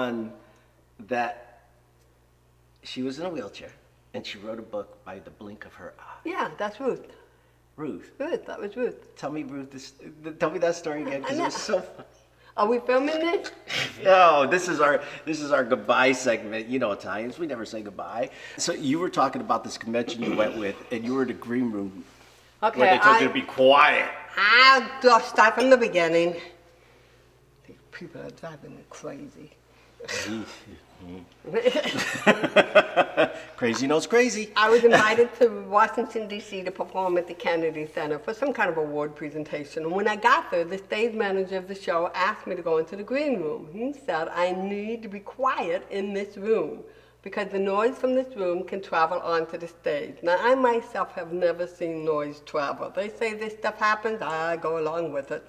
one that she was in a wheelchair and she wrote a book by the blink of her eye. Yeah, that's Ruth. Ruth. Ruth, that was Ruth. Tell me, tell me that story again, because it was so fun. Are we filming this? No, this is our goodbye segment. You know Italians, we never say goodbye. So you were talking about this convention you went with, and you were in the green room Okay, where they told you to be quiet. I'll start from the beginning. These people are driving me crazy. Crazy knows crazy. I was invited to Washington, D.C. to perform at the Kennedy Center for some kind of award presentation. And when I got there, the stage manager of the show asked me to go into the green room. He said, I need to be quiet in this room because the noise from this room can travel onto the stage. Now, I myself have never seen noise travel. They say this stuff happens, I go along with it.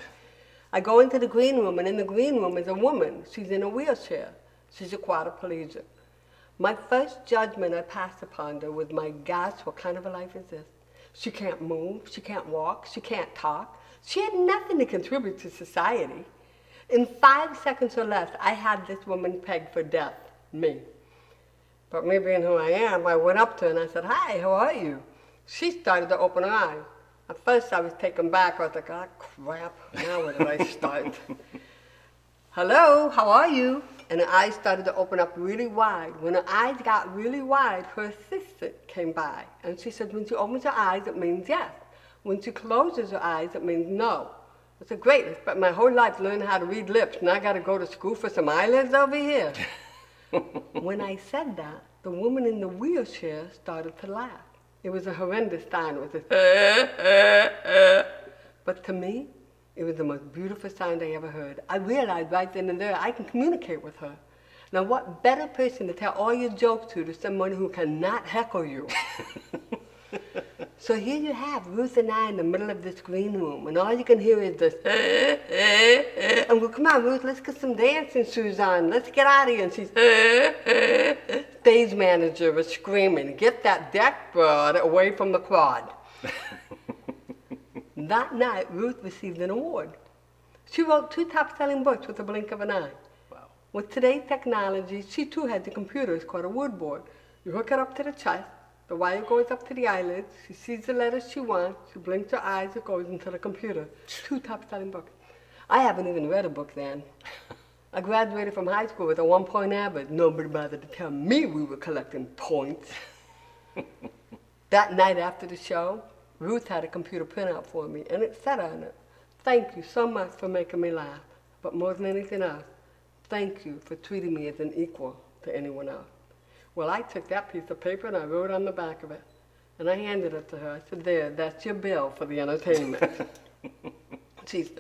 I go into the green room, and in the green room is a woman. She's in a wheelchair. She's a quadriplegic. My first judgment I passed upon her was, my gosh, what kind of a life is this? She can't move, she can't walk, she can't talk. She had nothing to contribute to society. In 5 seconds or less, I had this woman pegged for death, me. But me being who I am, I went up to her and I said, hi, how are you? She started to open her eyes. At first I was taken back. I was like, oh crap, now where did I start? Hello, how are you? And her eyes started to open up really wide. When her eyes got really wide, her assistant came by. And she said, when she opens her eyes, it means yes. When she closes her eyes, it means no. I said, great, I spent my whole life learning how to read lips. Now I got to go to school for some eyelids over here. When I said that, the woman in the wheelchair started to laugh. It was a horrendous sound. It was a but to me, it was the most beautiful sound I ever heard. I realized right then and there I can communicate with her. Now, what better person to tell all your jokes to than someone who cannot heckle you? So here you have Ruth and I in the middle of this green room, and all you can hear is this, and well, come on, Ruth, let's get some dancing shoes on. Let's get out of here. And she's, stage manager was screaming, get that deck broad away from the quad. That night, Ruth received an award. She wrote 2 top-selling books with a blink of an eye. Wow. With today's technology, she too had the computer. It's called a wood board. You hook it up to the chest. The wire goes up to the eyelids. She sees the letters she wants. She blinks her eyes. It goes into the computer. 2 top-selling books. I haven't even read a book then. I graduated from high school with a 1-point average. Nobody bothered to tell me we were collecting points. That night after the show, Ruth had a computer printout for me, and it said on it, thank you so much for making me laugh, but more than anything else, thank you for treating me as an equal to anyone else. Well, I took that piece of paper and I wrote on the back of it, and I handed it to her. I said, there, that's your bill for the entertainment. She's,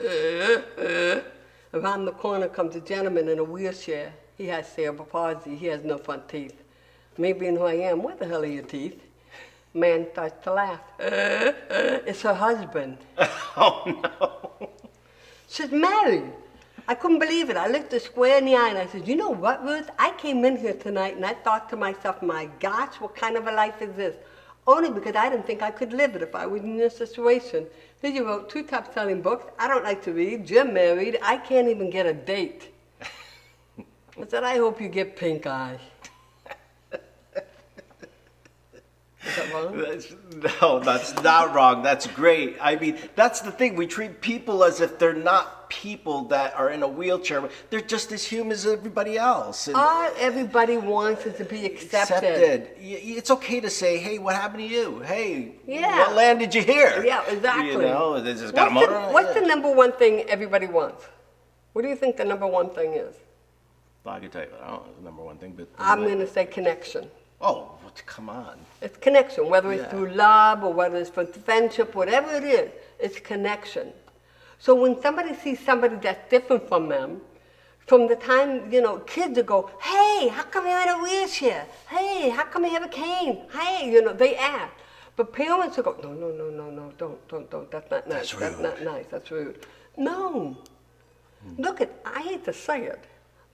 Around the corner comes a gentleman in a wheelchair. He has cerebral palsy. He has no front teeth. Me being who I am, where the hell are your teeth? Man starts to laugh. It's her husband. Oh, no. She's married. I couldn't believe it. I looked her square in the eye and I said, you know what, Ruth? I came in here tonight and I thought to myself, my gosh, what kind of a life is this? Only because I didn't think I could live it if I was in this situation. Then you wrote 2 top-selling books. I don't like to read. You're married. I can't even get a date. I said, I hope you get pink eye. Is that wrong? No, that's not wrong. That's great. I mean, that's the thing. We treat people as if they're not people that are in a wheelchair. They're just as human as everybody else. And all everybody wants is to be accepted. It's okay to say, hey, what happened to you? Hey, Yeah. what land did you hear? Yeah, exactly. You know, this has got a motor on it. What's the number one thing everybody wants? What do you think the number one thing is? Well, I can tell you, I don't know the number one thing, but... I'm going to say connection. Oh, come on. It's connection, whether it's Yeah. through love or whether it's for friendship, whatever it is, it's connection. So when somebody sees somebody that's different from them, from the time, kids will go, hey, how come you're in a wheelchair? Hey, how come you have a cane? Hey, they ask. But parents will go, no, don't, that's not nice. That's not nice, that's rude. No. Look, I hate to say it,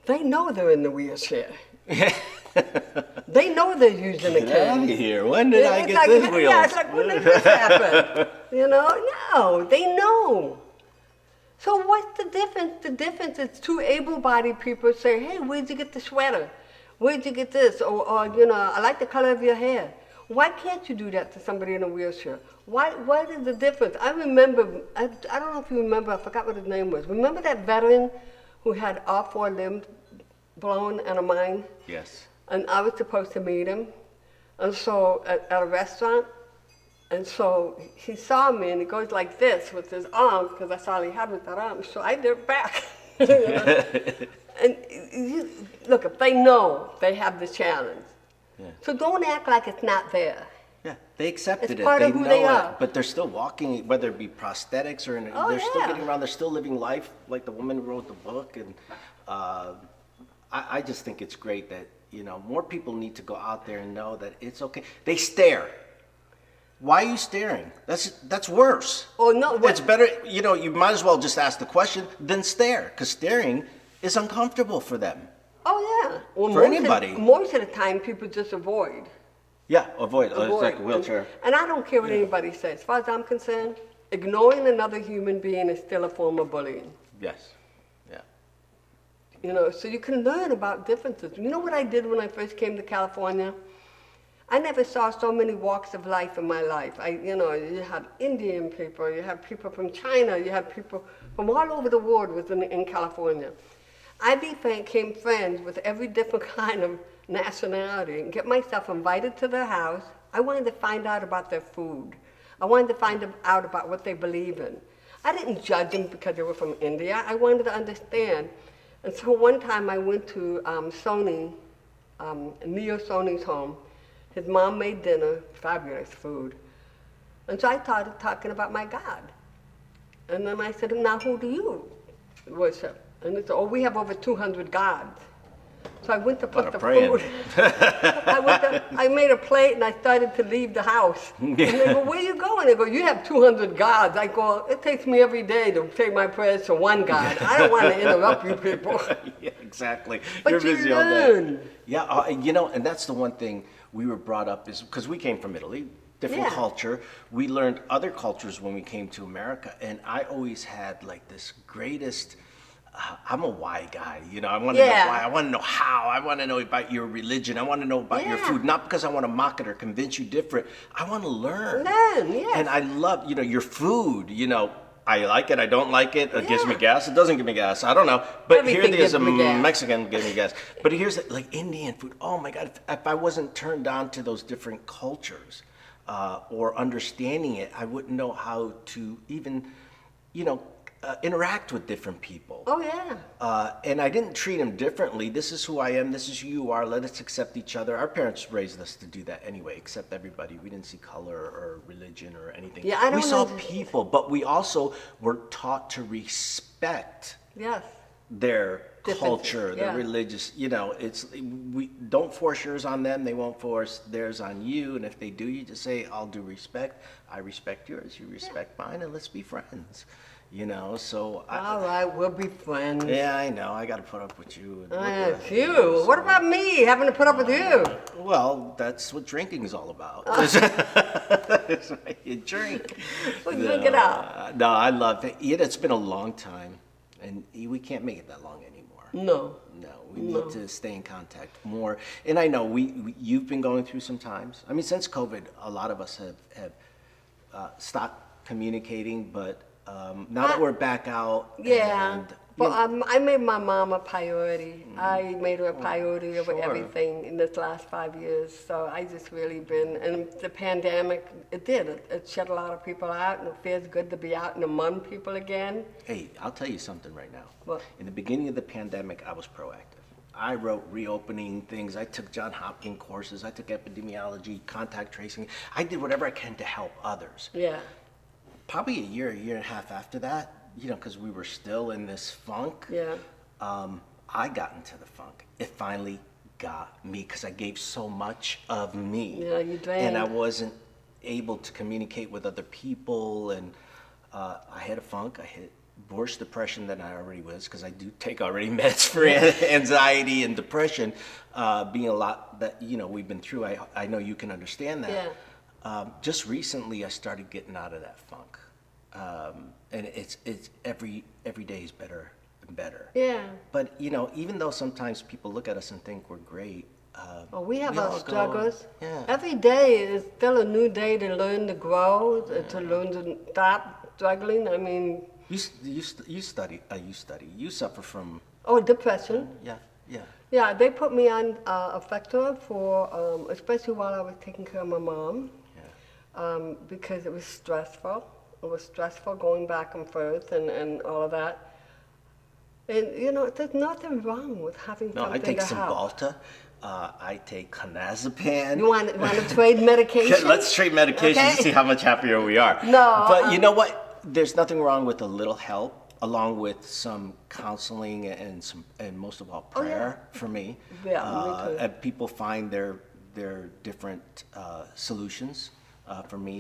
they know they're in the wheelchair. They know they're using a cane. Get out of here. When did I get like, this wheel? Yeah, it's like, when did this happen? No, they know. So what's the difference? The difference is two able-bodied people say, hey, where'd you get the sweater? Where'd you get this? Or I like the color of your hair. Why can't you do that to somebody in a wheelchair? What is the difference? I remember, I don't know if you remember, I forgot what his name was. Remember that veteran who had all four limbs blown and a mine? Yes. And I was supposed to meet him. And so at a restaurant, and so he saw me and he goes like this with his arms, because that's all he had with that arm. So I did it back. And look, if they know they have the challenge, so don't act like it's not there. Yeah, they accepted It's it. part They of who know they it, are. but they're still walking, whether it be prosthetics or they're still getting around. They're still living life like the woman who wrote the book. And I just think it's great that more people need to go out there and know that it's okay. They stare. Why are you staring? That's worse. Oh no, It's better. You might as well just ask the question than stare, because staring is uncomfortable for them. Oh yeah. Well, For anybody. Most of the time, people just avoid. Yeah, avoid. It's like a wheelchair. And I don't care what anybody says. As far as I'm concerned, ignoring another human being is still a form of bullying. Yes. Yeah. So you can learn about differences. You know what I did when I first came to California? I never saw so many walks of life in my life. You had Indian people, you had people from China, you had people from all over the world in California. I became friends with every different kind of nationality and get myself invited to their house. I wanted to find out about their food. I wanted to find out about what they believe in. I didn't judge them because they were from India. I wanted to understand. And so one time I went to Neo Sony's home. His mom made dinner, fabulous food. And so I started talking about my God. And then I said, now who do you worship? And they said, we have over 200 gods. So I went to put the food. I made a plate and I started to leave the house. And they go, where are you going? They go, you have 200 gods. I go, it takes me every day to say my prayers to one God. I don't want to interrupt you people. Yeah, exactly. But You're you busy learn. all day. Yeah, and that's the one thing we were brought up is because we came from Italy, different culture. We learned other cultures when we came to America, and I always had like this greatest. I'm a why guy, I want to know why, I want to know how, I want to know about your religion, I want to know about your food, not because I want to mock it or convince you different, I want to learn. And I love, your food, I like it, I don't like it, it gives me gas, it doesn't give me gas, I don't know, but Everything here there's a gives me gas. Mexican giving me gas, but here's like Indian food, oh my God, if I wasn't turned on to those different cultures or understanding it, I wouldn't know how to even, interact with different people. Oh, yeah. And I didn't treat them differently. This is who I am. This is who you are. Let us accept each other. Our parents raised us to do that anyway, accept everybody. We didn't see color or religion or anything. Yeah, I don't we saw know. people, but we also were taught to respect their culture, their religious, we don't force yours on them. They won't force theirs on you. And if they do, you just say, I'll do respect. I respect yours. You respect mine, and let's be friends. So all right, we'll be friends. Yeah, I know. I got to put up with you. It's you. What about me having to put up with you? Well, that's what drinking is all about. You drink. We'll drink it out. No, I love it. It's been a long time, and we can't make it that long anymore. No. No, we need to stay in contact more. And I know you've been going through some times. I mean, since COVID, a lot of us have stopped communicating, but now that we're back out. Yeah. And, But I made my mom a priority. I made her a priority over everything in this last 5 years. So I just really been, and the pandemic, it shut a lot of people out, and it feels good to be out and among people again. Hey, I'll tell you something right now. What? In the beginning of the pandemic, I was proactive. I wrote reopening things. I took John Hopkins courses. I took epidemiology, contact tracing. I did whatever I can to help others. Yeah. Probably a year and a half after that, because we were still in this funk. Yeah. I got into the funk. It finally got me because I gave so much of me. Yeah, you drained. And I wasn't able to communicate with other people. And I had a funk. I had worse depression than I already was because I do take already meds for anxiety and depression, being a lot that, we've been through. I know you can understand that. Yeah. Just recently, I started getting out of that funk. And it's every day is better and better. Yeah. But even though sometimes people look at us and think we're great, Well, we have our all struggles. Yeah. Every day is still a new day to learn to grow, to learn to stop struggling. I mean, You study. You suffer from. depression. Yeah. Yeah, they put me on Effector for, especially while I was taking care of my mom, because it was stressful. It was stressful going back and forth and all of that. And there's nothing wrong with having No, something I take to help. Cymbalta. I take clonazepam. You want to trade medication? Let's trade medication Okay. to see how much happier we are. No, But you know what? There's nothing wrong with a little help, along with some counseling and most of all prayer for me. Yeah, me too. And people find their different solutions. For me,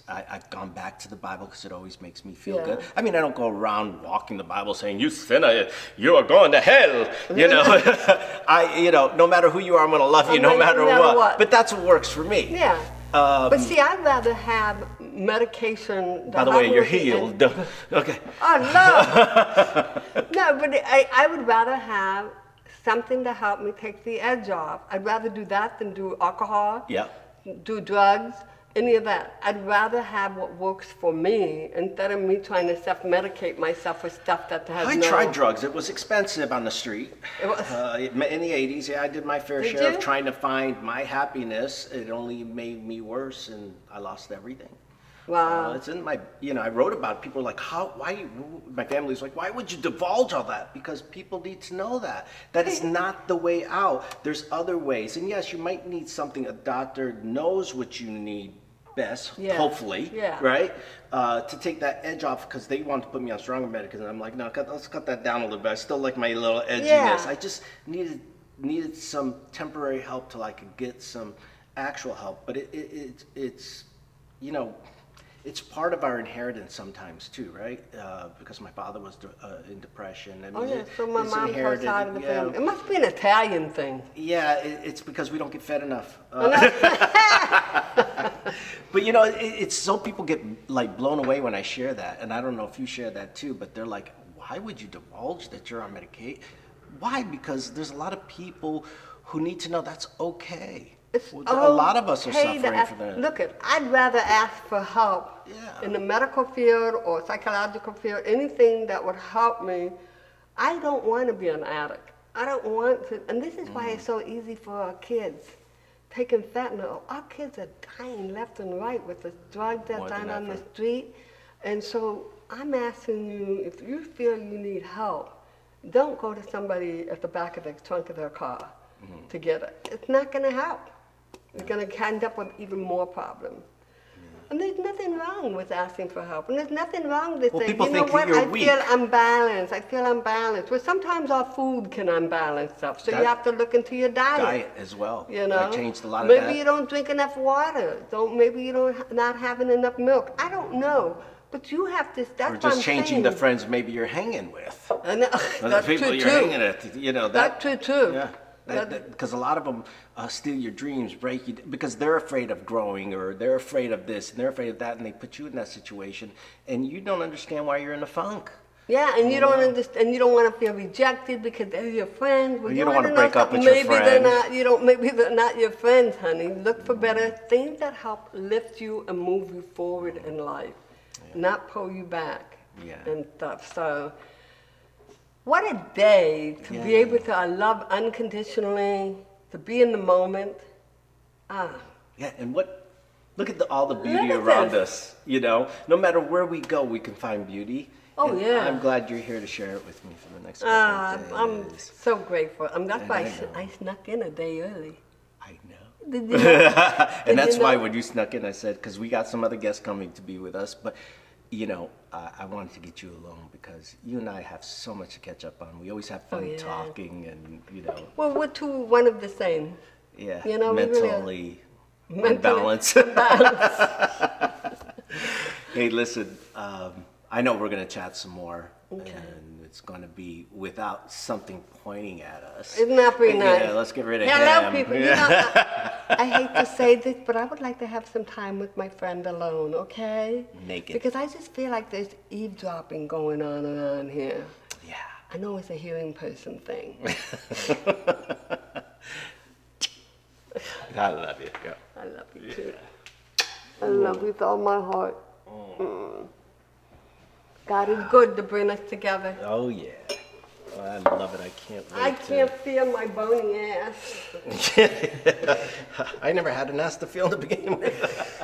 I've gone back to the Bible because it always makes me feel good. I mean, I don't go around walking the Bible saying, "You sinner, you are going to hell." No matter who you are, I'm going to love you no matter what. But that's what works for me. Yeah. But see, I'd rather have medication. By the way, you're healed. Okay. Oh, no. No, but I would rather have something to help me take the edge off. I'd rather do that than do alcohol, do drugs, any of that. I'd rather have what works for me instead of me trying to self-medicate myself with stuff that has I tried drugs. It was expensive on the street. It was. In the 80s, I did my fair Did share you? of trying to find my happiness. It only made me worse, and I lost everything. Wow. It's in my, I wrote about it. People are like, my family's like, why would you divulge all that? Because people need to know that. That is not the way out. There's other ways. And yes, you might need something. A doctor knows what you need best, hopefully, right? To take that edge off, because they want to put me on stronger medicine. And I'm like, no, let's cut that down a little bit. I still like my little edginess. I just needed some temporary help till I could get some actual help. But it's it's part of our inheritance sometimes too, right? Because my father was in depression. I mean, So my it's mom's inherited. side of the family. It must be an Italian thing. Yeah, it's because we don't get fed enough. But it's so people get like blown away when I share that, and I don't know if you share that too. But they're like, "Why would you divulge that you're on medication?" Why? Because there's a lot of people who need to know that's okay. A lot of us are suffering from that. Look, I'd rather ask for help in the medical field or psychological field, anything that would help me. I don't want to be an addict. I don't want to, and this is why it's so easy for our kids taking fentanyl. Our kids are dying left and right with the drugs that's out on the street. And so I'm asking you, if you feel you need help, don't go to somebody at the back of the trunk of their car to get it. It's not going to help. You're going to end up with even more problems. And there's nothing wrong with asking for help. And there's nothing wrong with saying, people you know think what, you're I weak. feel unbalanced. Well, sometimes our food can unbalance stuff. So you have to look into your diet. As well. I changed a lot of that. Maybe you don't drink enough water. Maybe you don't not having enough milk. I don't know. But you have to, that's Or just changing the friends maybe you're hanging with. I know. That's the people true you're too. hanging with. That's true too. Yeah. Because a lot of them steal your dreams, break you, because they're afraid of growing, or they're afraid of this, and they're afraid of that, and they put you in that situation, and you don't understand why you're in a funk. Yeah, and you don't understand. You don't want to feel rejected because they're your friends. Well, you don't want to break up with maybe your friends. Maybe they're not your friends, honey. Look for better things that help lift you and move you forward in life, not pull you back and stuff. So. What a day to be able to love unconditionally, to be in the moment. Yeah, and look at all the beauty around us, No matter where we go, we can find beauty. Oh, yeah. I'm glad you're here to share it with me for the next couple of days. I'm so grateful. That's why I snuck in a day early. I know. Did you know? And that's why when you snuck in, I said, because we got some other guests coming to be with us, but I wanted to get you alone because you and I have so much to catch up on. We always have fun talking and, Well, we're one of the same. Yeah, we really mentally unbalanced. Hey, listen, I know we're going to chat some more. Okay. And it's going to be without something pointing at us. Isn't that pretty nice? Yeah, let's get rid of Hello, him. people. You know, I hate to say this, but I would like to have some time with my friend alone, okay? Naked. Because I just feel like there's eavesdropping going on around here. Yeah. I know it's a hearing person thing. I love you. Yeah. I love you too. I love you with all my heart. Mm. God is good to bring us together. Oh, yeah. Oh, I love it. I can't wait. I can't feel my bony ass. I never had an ass to feel to begin with.